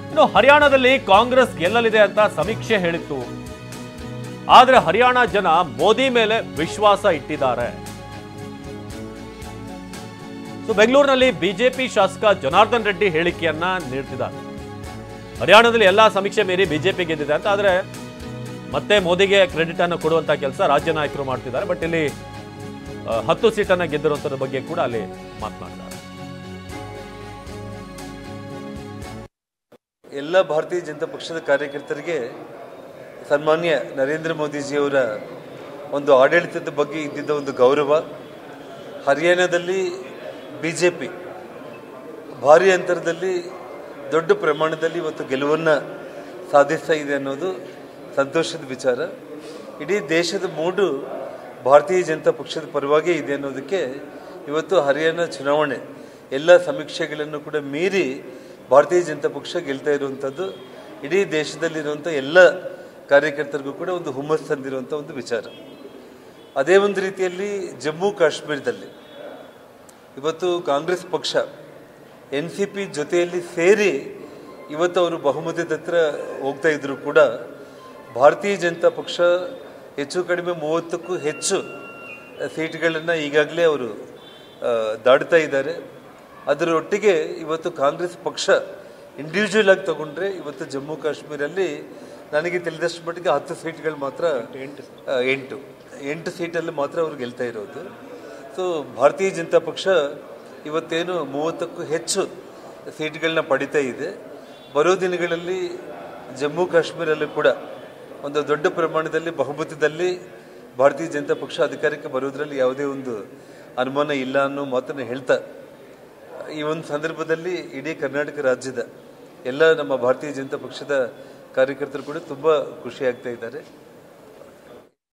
ಇನ್ನು ಹರಿಯಾಣದಲ್ಲಿ ಕಾಂಗ್ರೆಸ್ ಗೆಲ್ಲಲಿದೆ ಅಂತ ಸಮೀಕ್ಷೆ ಹೇಳಿತ್ತು. ಆದ್ರೆ ಹರಿಯಾಣ ಜನ ಮೋದಿ ಮೇಲೆ ವಿಶ್ವಾಸ ಇಟ್ಟಿದ್ದಾರೆ. ಬೆಂಗಳೂರಿನಲ್ಲಿ ಬಿಜೆಪಿ ಶಾಸಕ ಜನಾರ್ದನ್ ರೆಡ್ಡಿ ಹೇಳಿಕೆಯನ್ನ ನೀಡ್ತಿದ್ದಾರೆ. ಹರಿಯಾಣದಲ್ಲಿ ಎಲ್ಲಾ ಸಮೀಕ್ಷೆ ಮೀರಿ ಬಿಜೆಪಿ ಗೆದ್ದಿದೆ ಅಂತ, ಆದ್ರೆ ಮತ್ತೆ ಮೋದಿಗೆ ಕ್ರೆಡಿಟ್ ಅನ್ನು ಕೊಡುವಂತ ಕೆಲಸ ರಾಜ್ಯ ನಾಯಕರು ಮಾಡ್ತಿದ್ದಾರೆ. ಬಟ್ ಇಲ್ಲಿ 10 ಸೀಟನ್ನ ಗೆದ್ದಿರುವಂತದ್ರ ಬಗ್ಗೆ ಕೂಡ ಅಲ್ಲಿ ಮಾತನಾಡ್ತಾರೆ. ಎಲ್ಲ ಭಾರತೀಯ ಜನತಾ ಪಕ್ಷದ ಕಾರ್ಯಕರ್ತರಿಗೆ ಸನ್ಮಾನ್ಯ ನರೇಂದ್ರ ಮೋದಿಜಿಯವರ ಒಂದು ಆಡಳಿತದ ಬಗ್ಗೆ ಇದ್ದಿದ್ದ ಒಂದು ಗೌರವ, ಹರಿಯಾಣದಲ್ಲಿ ಬಿಜೆಪಿ ಭಾರಿ ಅಂತರದಲ್ಲಿ ದೊಡ್ಡ ಪ್ರಮಾಣದಲ್ಲಿ ಇವತ್ತು ಗೆಲುವನ್ನು ಸಾಧಿಸ್ತಾ ಇದೆ ಅನ್ನೋದು ಸಂತೋಷದ ವಿಚಾರ. ಇಡೀ ದೇಶದ ಮೂಡು ಭಾರತೀಯ ಜನತಾ ಪಕ್ಷದ ಪರವಾಗಿ ಇದೆ ಅನ್ನೋದಕ್ಕೆ ಇವತ್ತು ಹರಿಯಾಣ ಚುನಾವಣೆ ಎಲ್ಲ ಸಮೀಕ್ಷೆಗಳನ್ನು ಕೂಡ ಮೀರಿ ಭಾರತೀಯ ಜನತಾ ಪಕ್ಷ ಗೆಲ್ತಾ ಇರುವಂಥದ್ದು ಇಡೀ ದೇಶದಲ್ಲಿರುವಂಥ ಎಲ್ಲ ಕಾರ್ಯಕರ್ತರಿಗೂ ಕೂಡ ಒಂದು ಹುಮ್ಮಸ್ ತಂದಿರುವಂಥ ಒಂದು ವಿಚಾರ. ಅದೇ ಒಂದು ರೀತಿಯಲ್ಲಿ ಜಮ್ಮು ಕಾಶ್ಮೀರದಲ್ಲಿ ಇವತ್ತು ಕಾಂಗ್ರೆಸ್ ಪಕ್ಷ NCP ಜೊತೆಯಲ್ಲಿ ಸೇರಿ ಇವತ್ತು ಅವರು ಬಹುಮತದ ಹತ್ರ ಹೋಗ್ತಾ ಇದ್ರು ಕೂಡ ಭಾರತೀಯ ಜನತಾ ಪಕ್ಷ ಹೆಚ್ಚು ಕಡಿಮೆ 30ಕ್ಕೂ ಹೆಚ್ಚು ಸೀಟ್ಗಳನ್ನು ಈಗಾಗಲೇ ಅವರು ದಾಡ್ತಾ ಇದ್ದಾರೆ. ಅದರೊಟ್ಟಿಗೆ ಇವತ್ತು ಕಾಂಗ್ರೆಸ್ ಪಕ್ಷ ಇಂಡಿವಿಜುವಲ್ ಆಗಿ ತಗೊಂಡ್ರೆ ಇವತ್ತು ಜಮ್ಮು ಕಾಶ್ಮೀರಲ್ಲಿ ನನಗೆ ತಿಳಿದಷ್ಟು ಮಟ್ಟಿಗೆ 10 ಸೀಟ್ಗಳು ಮಾತ್ರ 8 ಸೀಟಲ್ಲಿ ಮಾತ್ರ ಅವ್ರು ಗೆಲ್ತಾ ಇರೋದು. ಸೊ ಭಾರತೀಯ ಜನತಾ ಪಕ್ಷ ಇವತ್ತೇನು 30ಕ್ಕೂ ಹೆಚ್ಚು ಸೀಟ್ಗಳನ್ನ ಪಡಿತಾ ಇದೆ. ಬರೋ ದಿನಗಳಲ್ಲಿ ಜಮ್ಮು ಕಾಶ್ಮೀರಲ್ಲೂ ಕೂಡ ಒಂದು ದೊಡ್ಡ ಪ್ರಮಾಣದಲ್ಲಿ ಬಹುಮತದಲ್ಲಿ ಭಾರತೀಯ ಜನತಾ ಪಕ್ಷ ಅಧಿಕಾರಕ್ಕೆ ಬರೋದ್ರಲ್ಲಿ ಯಾವುದೇ ಒಂದು ಅನುಮಾನ ಇಲ್ಲ ಅನ್ನೋ ಮಾತನ್ನು ಹೇಳ್ತಾ, ಈ ಒಂದು ಸಂದರ್ಭದಲ್ಲಿ ಇಡೀ ಕರ್ನಾಟಕ ರಾಜ್ಯದ ಎಲ್ಲ ನಮ್ಮ ಭಾರತೀಯ ಜನತಾ ಪಕ್ಷದ ಕಾರ್ಯಕರ್ತರು ಕೂಡ ತುಂಬ ಖುಷಿಯಾಗ್ತಾ ಇದ್ದಾರೆ.